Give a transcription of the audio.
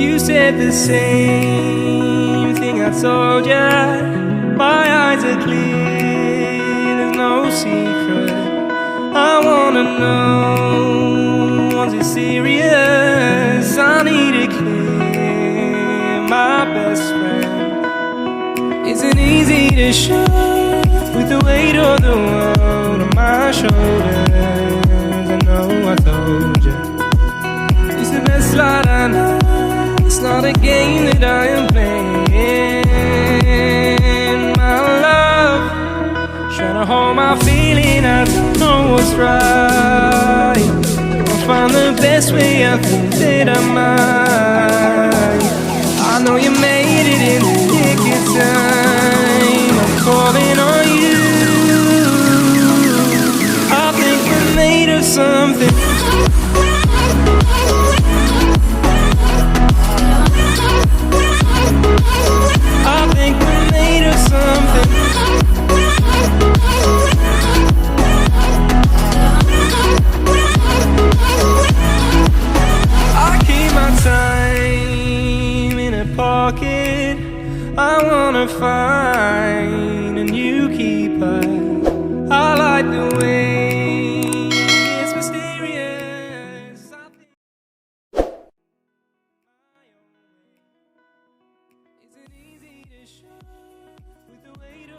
You said the same thing I told ya. My eyes are clear, there's no secret. I wanna know, was it serious? I need it clear, my best friend. Isn't easy to show with the weight of the world on my shoulders. I know I told you, it's the best light I know. It's not a game that I am playing. My love, trying to hold my feeling, I don't know what's right. I'll find the best way, I think that I might. I know you made it in the nick of time. I'm calling on you. I think we're made of something.